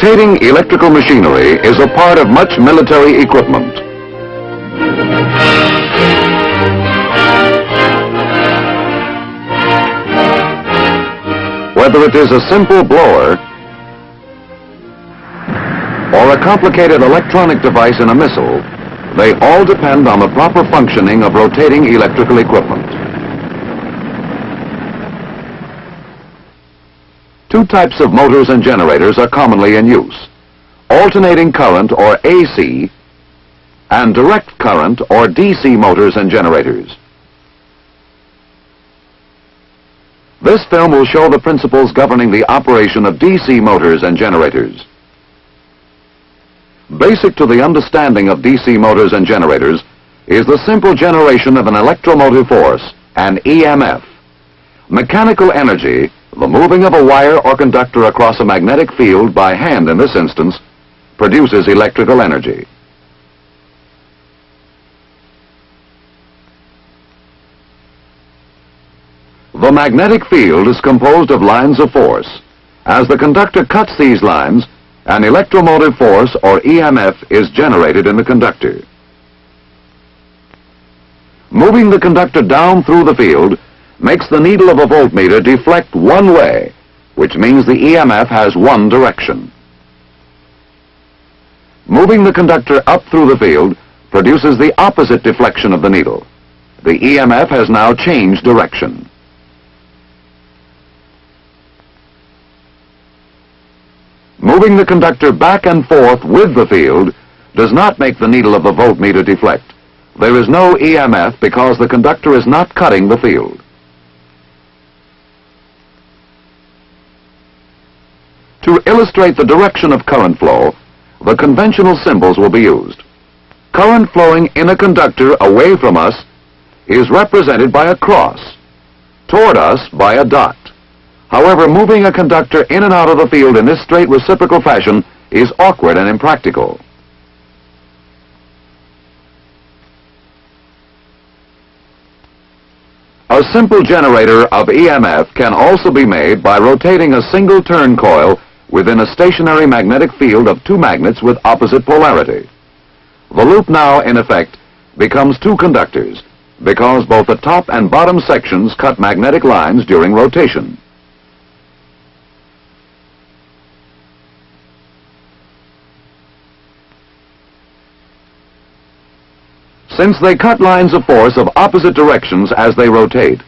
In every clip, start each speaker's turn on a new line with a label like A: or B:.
A: Rotating electrical machinery is a part of much military equipment. Whether it is a simple blower or a complicated electronic device in a missile, they all depend on the proper functioning of rotating electrical equipment. Two types of motors and generators are commonly in use: alternating current or AC and direct current or DC motors and generators. This film will show the principles governing the operation of DC motors and generators. Basic to the understanding of DC motors and generators is the simple generation of an electromotive force, an EMF. Mechanical energy, the moving of a wire or conductor across a magnetic field by hand in this instance, produces electrical energy. The magnetic field is composed of lines of force. As the conductor cuts these lines, an electromotive force or EMF is generated in the conductor. Moving the conductor down through the field makes the needle of a voltmeter deflect one way, which means the EMF has one direction. Moving the conductor up through the field produces the opposite deflection of the needle. The EMF has now changed direction. Moving the conductor back and forth with the field does not make the needle of the voltmeter deflect. There is no EMF because the conductor is not cutting the field. To illustrate the direction of current flow, the conventional symbols will be used. Current flowing in a conductor away from us is represented by a cross, toward us by a dot. However, moving a conductor in and out of the field in this straight reciprocal fashion is awkward and impractical. A simple generator of EMF can also be made by rotating a single turn coil within a stationary magnetic field of two magnets with opposite polarity. The loop now, in effect, becomes two conductors because both the top and bottom sections cut magnetic lines during rotation. Since they cut lines of force of opposite directions as they rotate,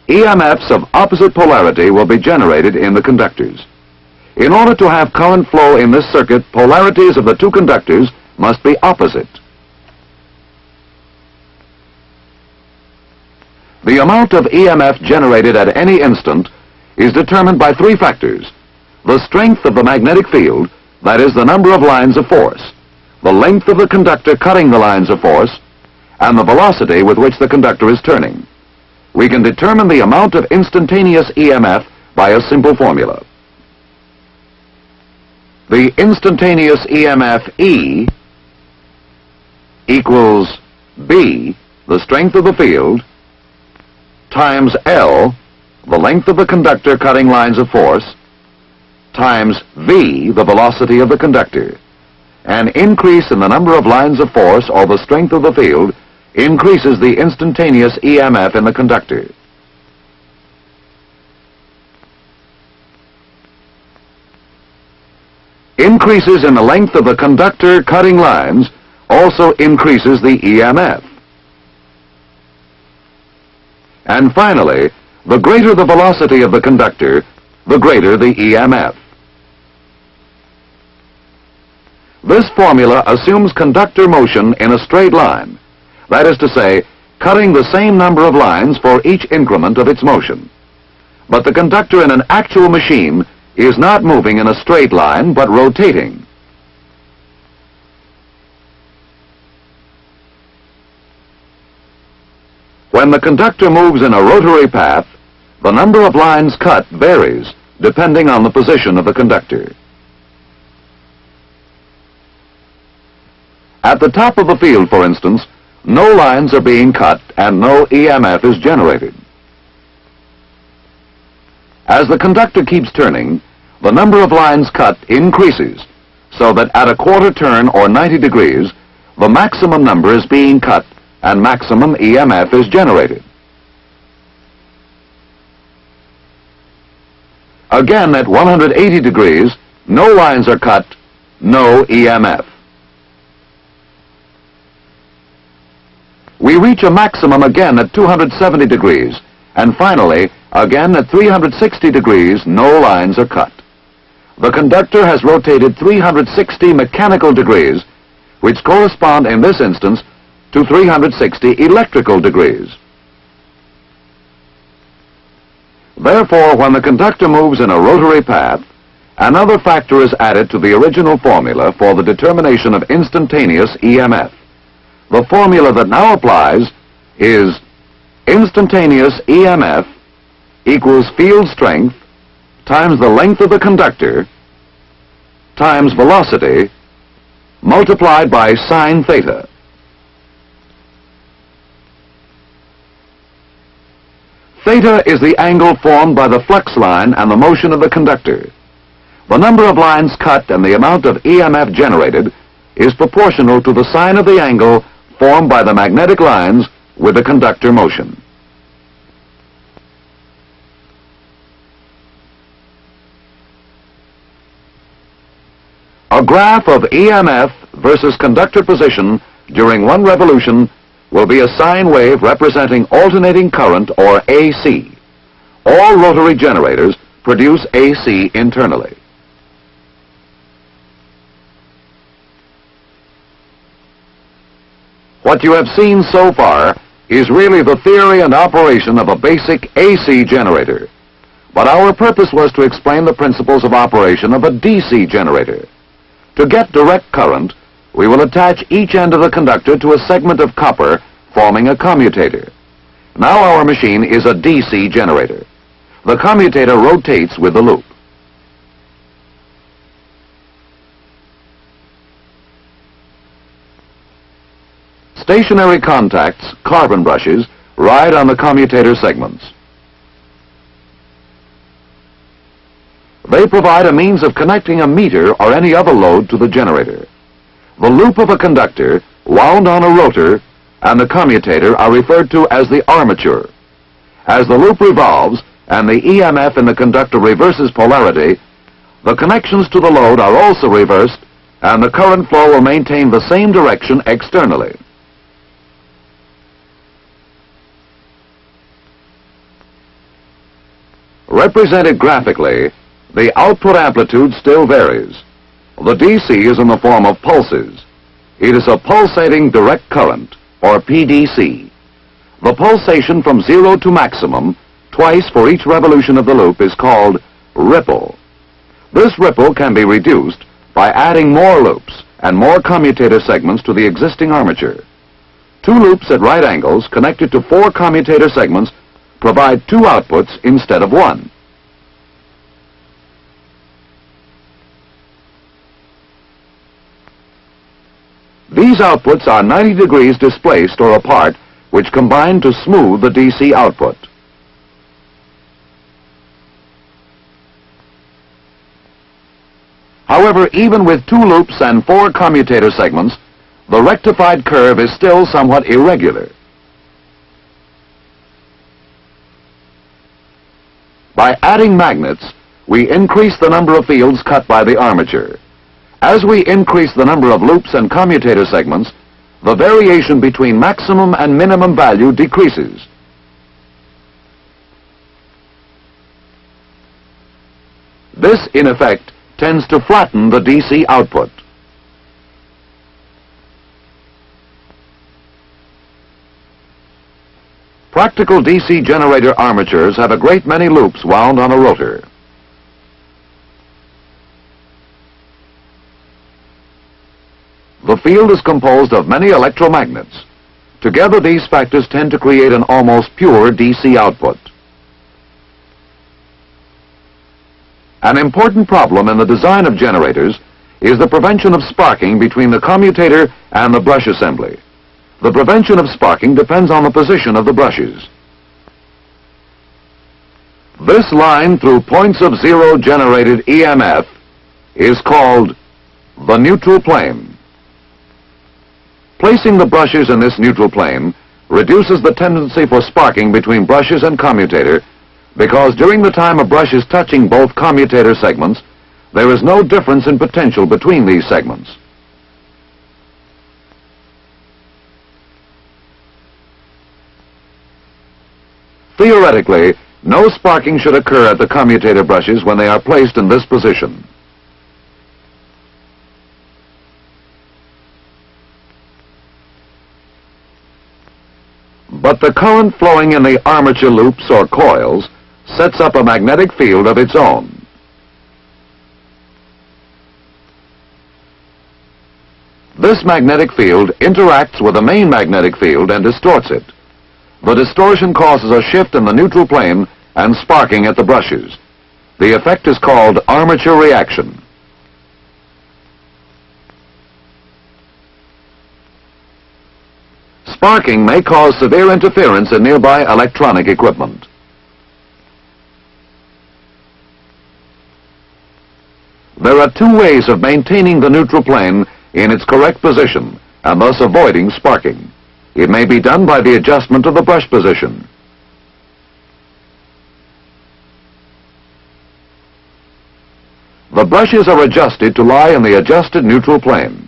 A: EMFs of opposite polarity will be generated in the conductors. In order to have current flow in this circuit, polarities of the two conductors must be opposite. The amount of EMF generated at any instant is determined by three factors: the strength of the magnetic field, that is, the number of lines of force, the length of the conductor cutting the lines of force, and the velocity with which the conductor is turning. We can determine the amount of instantaneous EMF by a simple formula. The instantaneous EMF E equals B, the strength of the field, times L, the length of the conductor cutting lines of force, times V, the velocity of the conductor. An increase in the number of lines of force or the strength of the field increases the instantaneous EMF in the conductor. Increases in the length of the conductor cutting lines also increases the EMF. And finally, the greater the velocity of the conductor, the greater the EMF. This formula assumes conductor motion in a straight line. That is to say, cutting the same number of lines for each increment of its motion. But the conductor in an actual machine is not moving in a straight line, but rotating. When the conductor moves in a rotary path, the number of lines cut varies depending on the position of the conductor. At the top of the field, for instance, no lines are being cut and no EMF is generated. As the conductor keeps turning, the number of lines cut increases so that at a quarter turn or 90 degrees, the maximum number is being cut and maximum EMF is generated. Again, at 180 degrees, no lines are cut, no EMF. We reach a maximum again at 270 degrees, and finally, again at 360 degrees, no lines are cut. The conductor has rotated 360 mechanical degrees, which correspond in this instance to 360 electrical degrees. Therefore, when the conductor moves in a rotary path, another factor is added to the original formula for the determination of instantaneous EMF. The formula that now applies is instantaneous EMF equals field strength times the length of the conductor times velocity multiplied by sine theta. Theta is the angle formed by the flux line and the motion of the conductor. The number of lines cut and the amount of EMF generated is proportional to the sine of the angle formed by the magnetic lines with the conductor motion. A graph of EMF versus conductor position during one revolution will be a sine wave representing alternating current, or AC. All rotary generators produce AC internally. What you have seen so far is really the theory and operation of a basic AC generator. But our purpose was to explain the principles of operation of a DC generator. To get direct current, we will attach each end of the conductor to a segment of copper, forming a commutator. Now our machine is a DC generator. The commutator rotates with the loop. Stationary contacts, carbon brushes, ride on the commutator segments. They provide a means of connecting a meter or any other load to the generator. The loop of a conductor, wound on a rotor, and the commutator are referred to as the armature. As the loop revolves and the EMF in the conductor reverses polarity, the connections to the load are also reversed and the current flow will maintain the same direction externally. Represented graphically, the output amplitude still varies. The DC is in the form of pulses. It is a pulsating direct current, or PDC. The pulsation from 0 to maximum, twice for each revolution of the loop, is called ripple. This ripple can be reduced by adding more loops and more commutator segments to the existing armature. Two loops at right angles connected to four commutator segments provide two outputs instead of one. These outputs are 90 degrees displaced or apart, which combine to smooth the DC output. However, even with two loops and four commutator segments, the rectified curve is still somewhat irregular. By adding magnets, we increase the number of fields cut by the armature. As we increase the number of loops and commutator segments, the variation between maximum and minimum value decreases. This, in effect, tends to flatten the DC output. Practical DC generator armatures have a great many loops wound on a rotor. The field is composed of many electromagnets. Together, these factors tend to create an almost pure DC output. An important problem in the design of generators is the prevention of sparking between the commutator and the brush assembly. The prevention of sparking depends on the position of the brushes. This line through points of zero generated EMF is called The neutral plane. Placing the brushes in this neutral plane reduces the tendency for sparking between brushes and commutator, because during the time a brush is touching both commutator segments, there is no difference in potential between these segments. Theoretically, no sparking should occur at the commutator brushes when they are placed in this position. But the current flowing in the armature loops or coils sets up a magnetic field of its own. This magnetic field interacts with the main magnetic field and distorts it. The distortion causes a shift in the neutral plane and sparking at the brushes. The effect is called armature reaction. Sparking may cause severe interference in nearby electronic equipment. There are two ways of maintaining the neutral plane in its correct position and thus avoiding sparking. It may be done by the adjustment of the brush position. The brushes are adjusted to lie in the adjusted neutral plane.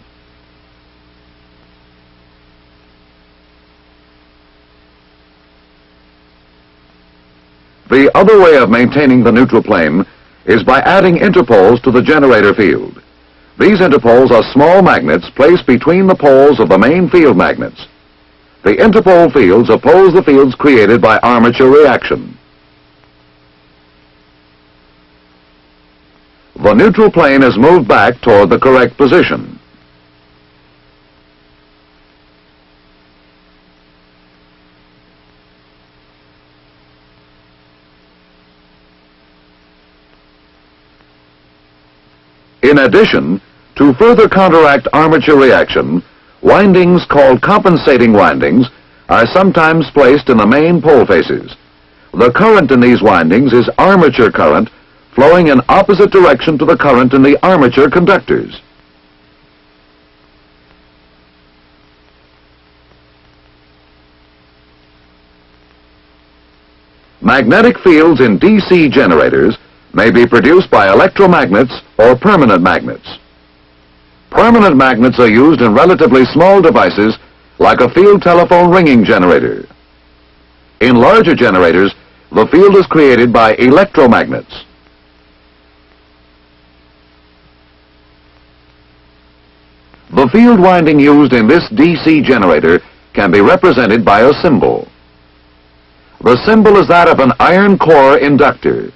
A: The other way of maintaining the neutral plane is by adding interpoles to the generator field. These interpoles are small magnets placed between the poles of the main field magnets. The interpole fields oppose the fields created by armature reaction. The neutral plane is moved back toward the correct position. In addition, to further counteract armature reaction, windings called compensating windings are sometimes placed in the main pole faces. The current in these windings is armature current flowing in opposite direction to the current in the armature conductors. Magnetic fields in DC generators may be produced by electromagnets or permanent magnets. Permanent magnets are used in relatively small devices like a field telephone ringing generator. In larger generators, the field is created by electromagnets. The field winding used in this DC generator can be represented by a symbol. The symbol is that of an iron core inductor.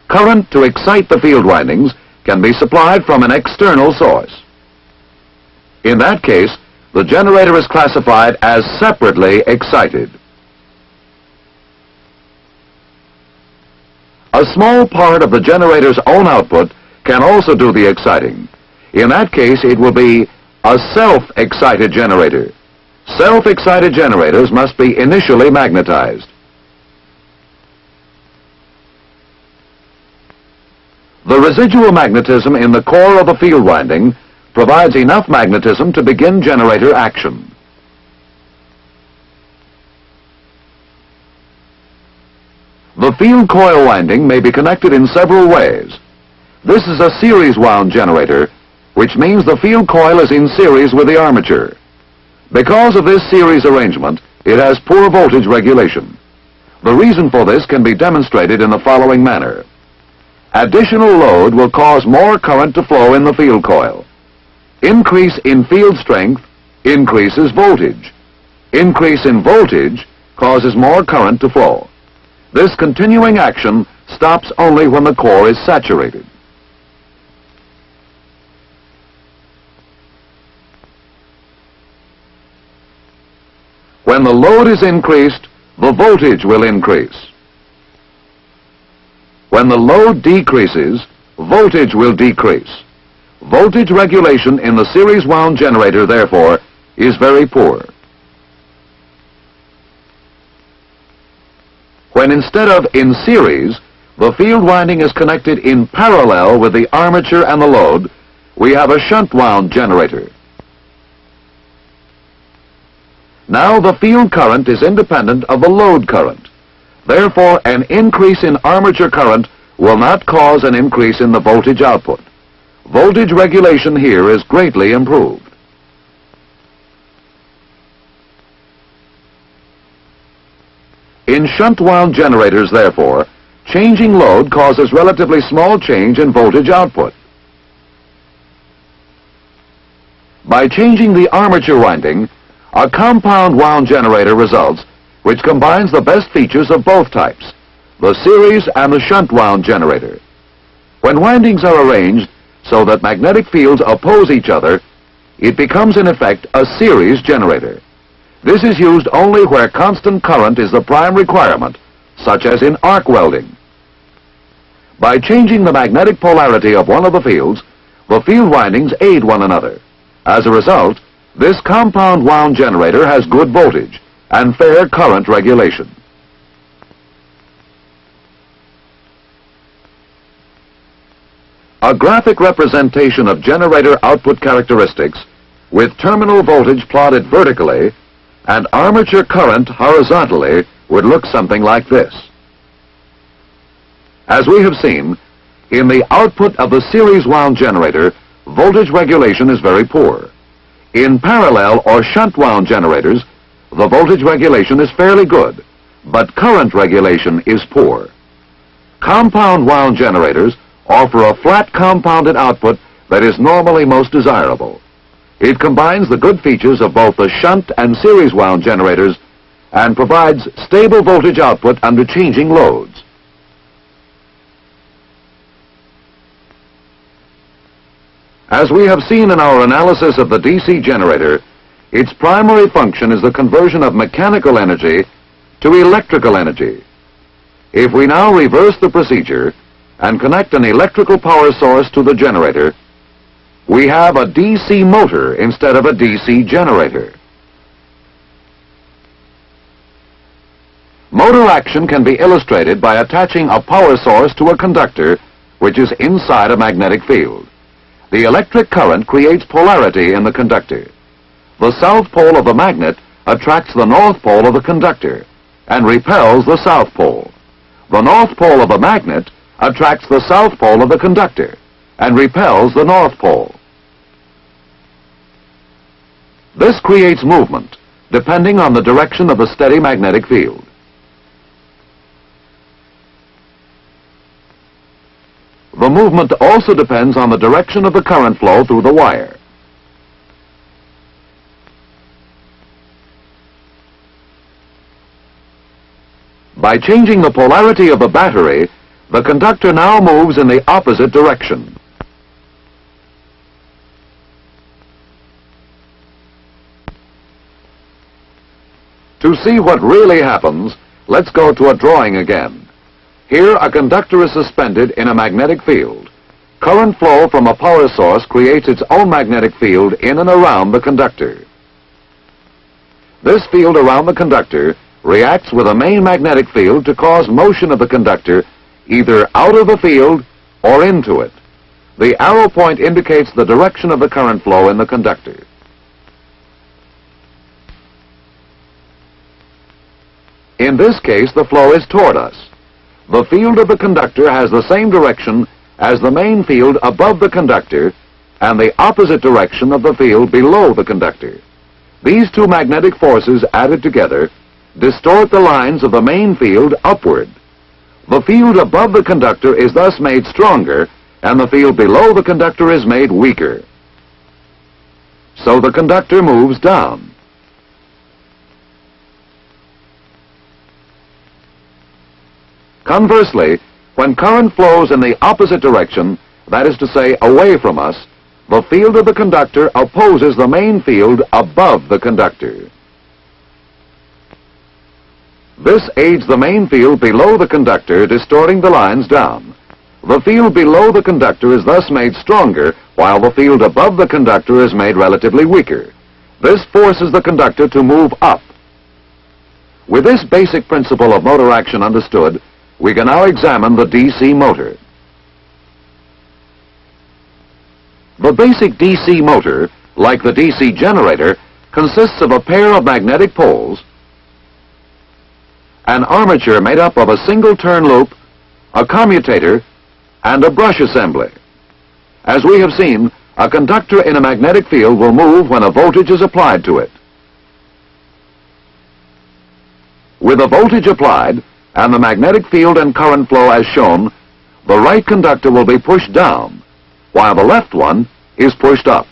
A: Current to excite the field windings can be supplied from an external source. In that case, the generator is classified as separately excited. A small part of the generator's own output can also do the exciting. In that case, it will be a self-excited generator. Self-excited generators must be initially magnetized. The residual magnetism in the core of the field winding provides enough magnetism to begin generator action. The field coil winding may be connected in several ways. This is a series wound generator, which means the field coil is in series with the armature. Because of this series arrangement, it has poor voltage regulation. The reason for this can be demonstrated in the following manner. Additional load will cause more current to flow in the field coil. Increase in field strength increases voltage. Increase in voltage causes more current to flow. This continuing action stops only when the core is saturated. When the load is increased, the voltage will increase. When the load decreases, voltage will decrease. Voltage regulation in the series wound generator, therefore, is very poor. When instead of in series, the field winding is connected in parallel with the armature and the load, we have a shunt wound generator. Now the field current is independent of the load current. Therefore, an increase in armature current will not cause an increase in the voltage output. Voltage regulation here is greatly improved. In shunt wound generators, therefore, changing load causes relatively small change in voltage output. By changing the armature winding, a compound wound generator results, which combines the best features of both types, the series and the shunt wound generator. When windings are arranged so that magnetic fields oppose each other, it becomes in effect a series generator. This is used only where constant current is the prime requirement, such as in arc welding. By changing the magnetic polarity of one of the fields, the field windings aid one another. As a result, this compound wound generator has good voltage and fair current regulation. A graphic representation of generator output characteristics with terminal voltage plotted vertically and armature current horizontally would look something like this. As we have seen, in the output of the series wound generator, voltage regulation is very poor. In parallel or shunt wound generators, the voltage regulation is fairly good, but current regulation is poor. Compound wound generators offer a flat compounded output that is normally most desirable. It combines the good features of both the shunt and series wound generators and provides stable voltage output under changing loads. As we have seen in our analysis of the DC generator, its primary function is the conversion of mechanical energy to electrical energy. If we now reverse the procedure and connect an electrical power source to the generator, we have a DC motor instead of a DC generator. Motor action can be illustrated by attaching a power source to a conductor which is inside a magnetic field. The electric current creates polarity in the conductor. The south pole of the magnet attracts the north pole of the conductor and repels the south pole. The north pole of the magnet attracts the south pole of the conductor and repels the north pole. This creates movement depending on the direction of the steady magnetic field. The movement also depends on the direction of the current flow through the wire. By changing the polarity of the battery, the conductor now moves in the opposite direction. To see what really happens, let's go to a drawing again. Here, a conductor is suspended in a magnetic field. Current flow from a power source creates its own magnetic field in and around the conductor. This field around the conductor reacts with a main magnetic field to cause motion of the conductor either out of the field or into it. The arrow point indicates the direction of the current flow in the conductor. In this case, the flow is toward us. The field of the conductor has the same direction as the main field above the conductor and the opposite direction of the field below the conductor. These two magnetic forces added together distort the lines of the main field upward. The field above the conductor is thus made stronger and the field below the conductor is made weaker. So the conductor moves down. Conversely, when current flows in the opposite direction, that is to say, away from us, the field of the conductor opposes the main field above the conductor. This aids the main field below the conductor, distorting the lines down. The field below the conductor is thus made stronger, while the field above the conductor is made relatively weaker. This forces the conductor to move up. With this basic principle of motor action understood, we can now examine the DC motor. The basic DC motor, like the DC generator, consists of a pair of magnetic poles, an armature made up of a single turn loop, a commutator, and a brush assembly. As we have seen, a conductor in a magnetic field will move when a voltage is applied to it. With a voltage applied, and the magnetic field and current flow as shown, the right conductor will be pushed down, while the left one is pushed up.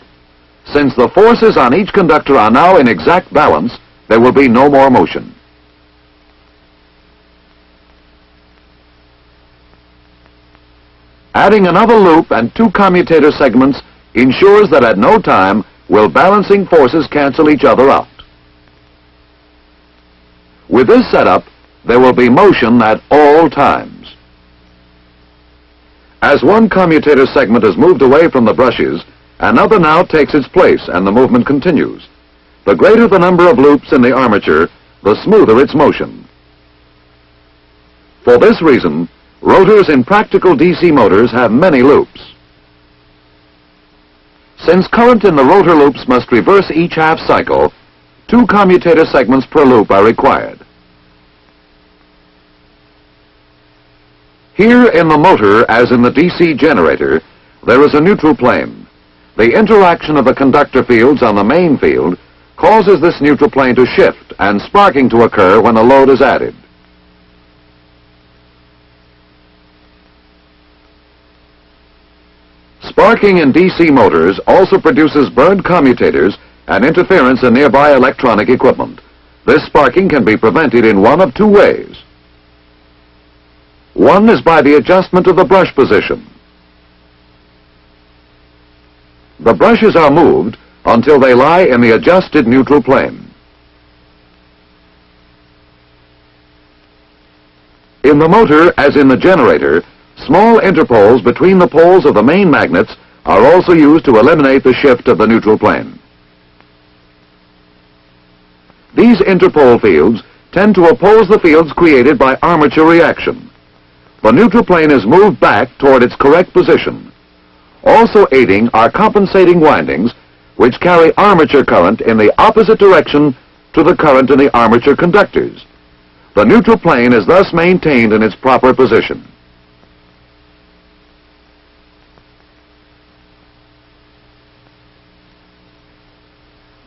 A: Since the forces on each conductor are now in exact balance, there will be no more motion. Adding another loop and two commutator segments ensures that at no time will balancing forces cancel each other out. With this setup, there will be motion at all times. As one commutator segment is moved away from the brushes, another now takes its place and the movement continues. The greater the number of loops in the armature, the smoother its motion. For this reason, rotors in practical DC motors have many loops. Since current in the rotor loops must reverse each half cycle, two commutator segments per loop are required. Here in the motor, as in the DC generator, there is a neutral plane. The interaction of the conductor fields on the main field causes this neutral plane to shift and sparking to occur when a load is added. Sparking in DC motors also produces burned commutators and interference in nearby electronic equipment. This sparking can be prevented in one of two ways. One is by the adjustment of the brush position. The brushes are moved until they lie in the adjusted neutral plane. In the motor, as in the generator, small interpoles between the poles of the main magnets are also used to eliminate the shift of the neutral plane. These interpole fields tend to oppose the fields created by armature reaction. The neutral plane is moved back toward its correct position. Also aiding are compensating windings, which carry armature current in the opposite direction to the current in the armature conductors. The neutral plane is thus maintained in its proper position.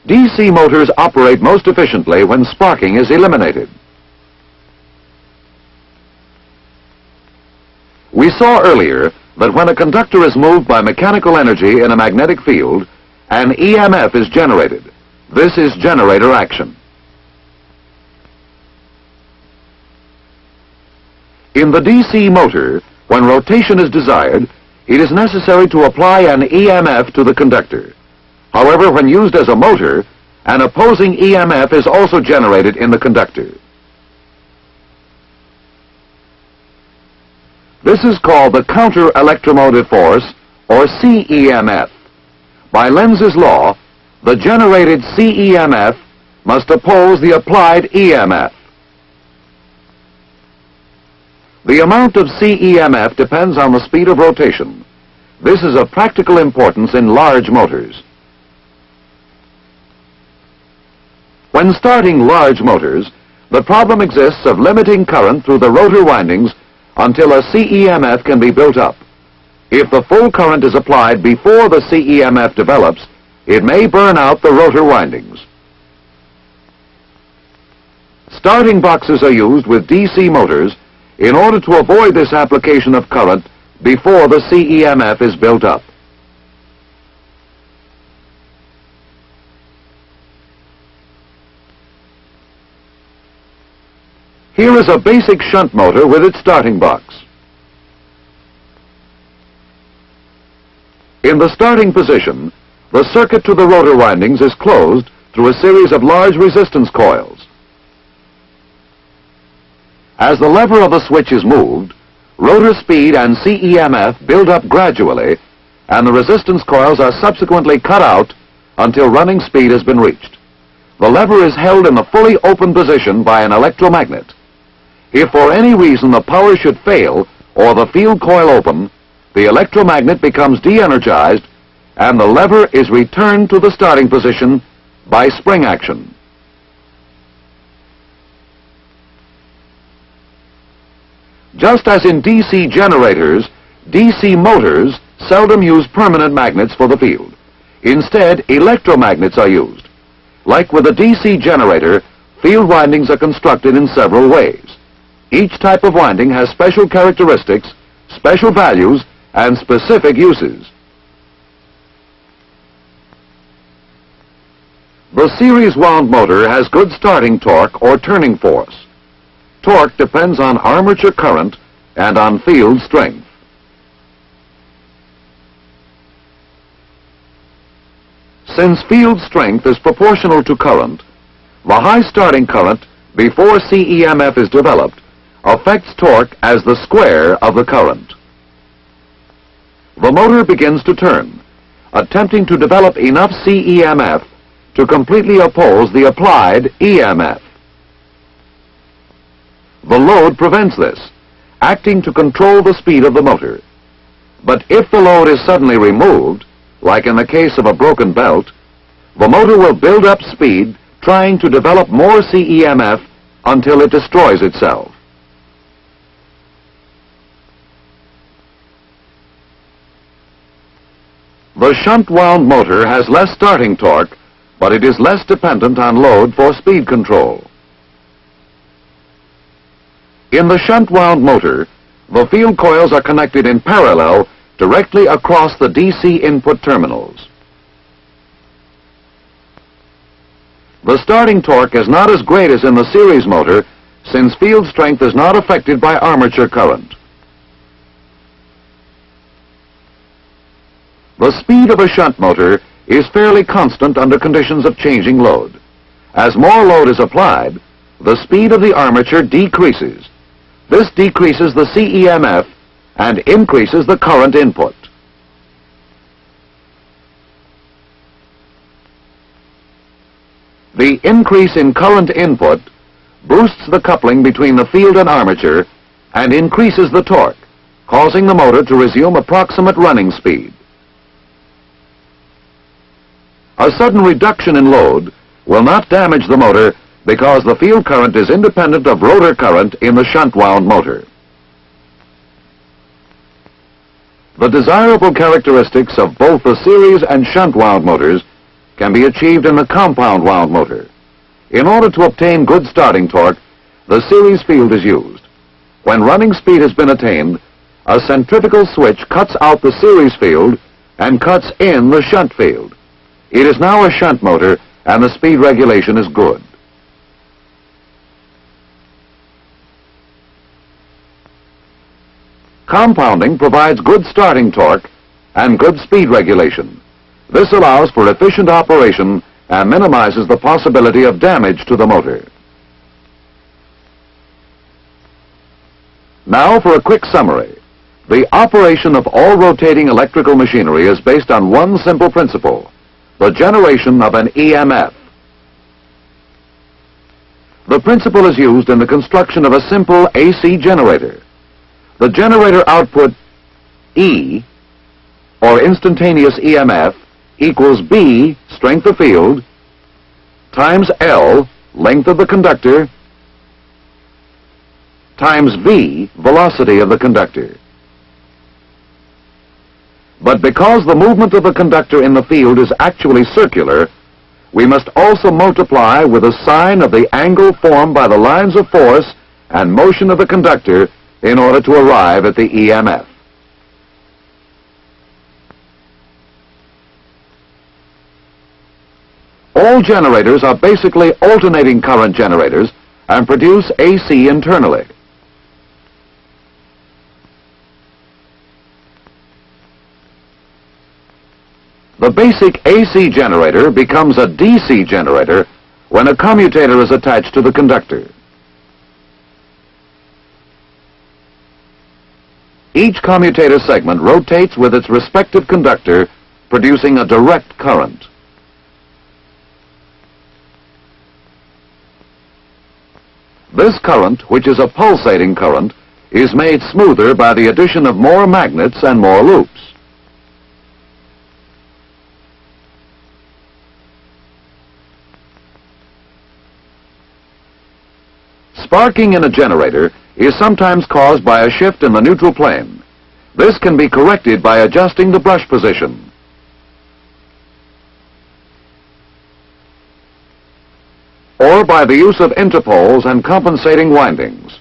A: DC motors operate most efficiently when sparking is eliminated. We saw earlier that when a conductor is moved by mechanical energy in a magnetic field, an EMF is generated. This is generator action. In the DC motor, when rotation is desired, it is necessary to apply an EMF to the conductor. However, when used as a motor, an opposing EMF is also generated in the conductor. This is called the counter-electromotive force, or CEMF. By Lenz's law, the generated CEMF must oppose the applied EMF. The amount of CEMF depends on the speed of rotation. This is of practical importance in large motors. When starting large motors, the problem exists of limiting current through the rotor windings until a CEMF can be built up. If the full current is applied before the CEMF develops, it may burn out the rotor windings. Starting boxes are used with DC motors in order to avoid this application of current before the CEMF is built up. Here is a basic shunt motor with its starting box. In the starting position, the circuit to the rotor windings is closed through a series of large resistance coils. As the lever of the switch is moved, rotor speed and CEMF build up gradually, and the resistance coils are subsequently cut out until running speed has been reached. The lever is held in the fully open position by an electromagnet. If for any reason the power should fail or the field coil open, the electromagnet becomes de-energized and the lever is returned to the starting position by spring action. Just as in DC generators, DC motors seldom use permanent magnets for the field. Instead, electromagnets are used. Like with a DC generator, field windings are constructed in several ways. Each type of winding has special characteristics, special values, and specific uses. The series wound motor has good starting torque or turning force. Torque depends on armature current and on field strength. Since field strength is proportional to current, the high starting current before CEMF is developed affects torque as the square of the current. The motor begins to turn, attempting to develop enough CEMF to completely oppose the applied EMF. The load prevents this, acting to control the speed of the motor. But if the load is suddenly removed, like in the case of a broken belt, the motor will build up speed trying to develop more CEMF until it destroys itself. The shunt wound motor has less starting torque, but it is less dependent on load for speed control. In the shunt wound motor, the field coils are connected in parallel directly across the DC input terminals. The starting torque is not as great as in the series motor since field strength is not affected by armature current. The speed of a shunt motor is fairly constant under conditions of changing load. As more load is applied, the speed of the armature decreases. This decreases the CEMF and increases the current input. The increase in current input boosts the coupling between the field and armature and increases the torque, causing the motor to resume approximate running speed. A sudden reduction in load will not damage the motor because the field current is independent of rotor current in the shunt wound motor. The desirable characteristics of both the series and shunt wound motors can be achieved in the compound wound motor. In order to obtain good starting torque, the series field is used. When running speed has been attained, a centrifugal switch cuts out the series field and cuts in the shunt field. It is now a shunt motor and the speed regulation is good. Compounding provides good starting torque and good speed regulation. This allows for efficient operation and minimizes the possibility of damage to the motor. Now for a quick summary. The operation of all rotating electrical machinery is based on one simple principle: the generation of an EMF. The principle is used in the construction of a simple AC generator. The generator output E, or instantaneous EMF, equals B, strength of field, times L, length of the conductor, times V, velocity of the conductor. But because the movement of the conductor in the field is actually circular, we must also multiply with a sine of the angle formed by the lines of force and motion of the conductor in order to arrive at the EMF. All generators are basically alternating current generators and produce AC internally. The basic AC generator becomes a DC generator when a commutator is attached to the conductor. Each commutator segment rotates with its respective conductor, producing a direct current. This current, which is a pulsating current, is made smoother by the addition of more magnets and more loops. Sparking in a generator is sometimes caused by a shift in the neutral plane. This can be corrected by adjusting the brush position. Or by the use of interpoles and compensating windings.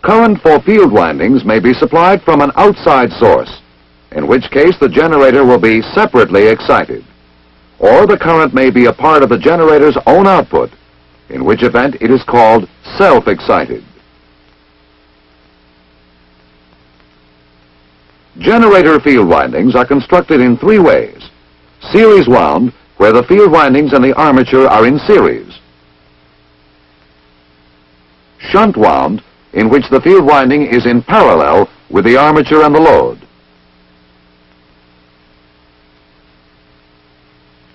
A: Current for field windings may be supplied from an outside source, in which case the generator will be separately excited. Or the current may be a part of the generator's own output, in which event it is called self-excited. Generator field windings are constructed in three ways. Series wound, where the field windings and the armature are in series. Shunt wound, in which the field winding is in parallel with the armature and the load.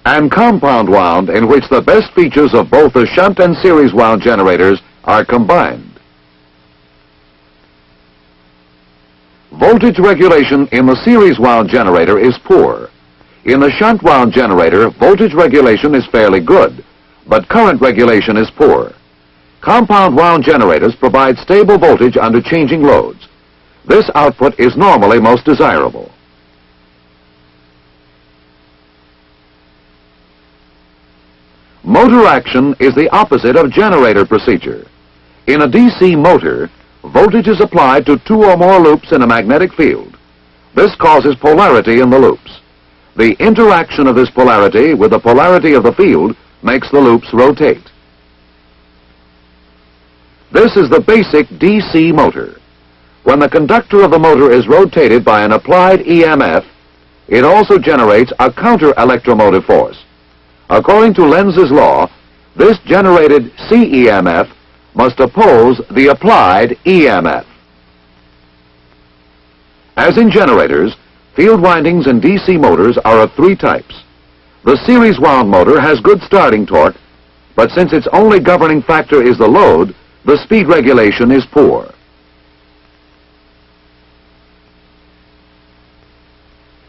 A: And compound wound, in which the best features of both the shunt and series wound generators are combined. Voltage regulation in the series wound generator is poor. In the shunt wound generator, voltage regulation is fairly good, but current regulation is poor. Compound wound generators provide stable voltage under changing loads. This output is normally most desirable. Motor action is the opposite of generator procedure. In a DC motor, voltage is applied to two or more loops in a magnetic field. This causes polarity in the loops. The interaction of this polarity with the polarity of the field makes the loops rotate. This is the basic DC motor. When the conductor of the motor is rotated by an applied EMF, it also generates a counter-electromotive force. According to Lenz's law, this generated CEMF must oppose the applied EMF. As in generators, field windings in DC motors are of three types. The series wound motor has good starting torque, but since its only governing factor is the load, the speed regulation is poor.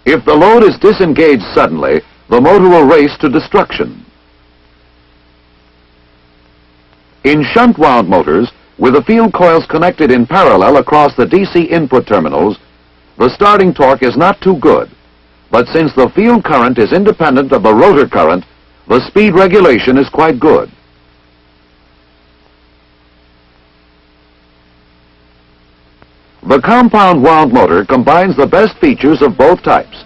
A: If the load is disengaged suddenly, the motor will race to destruction. In shunt wound motors, with the field coils connected in parallel across the DC input terminals, the starting torque is not too good, but since the field current is independent of the rotor current, the speed regulation is quite good. The compound wound motor combines the best features of both types.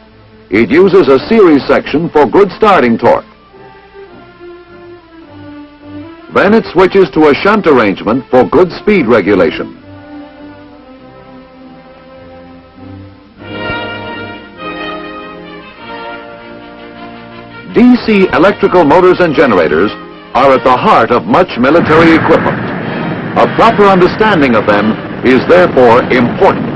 A: It uses a series section for good starting torque. Then it switches to a shunt arrangement for good speed regulation. DC electrical motors and generators are at the heart of much military equipment. A proper understanding of them is therefore important.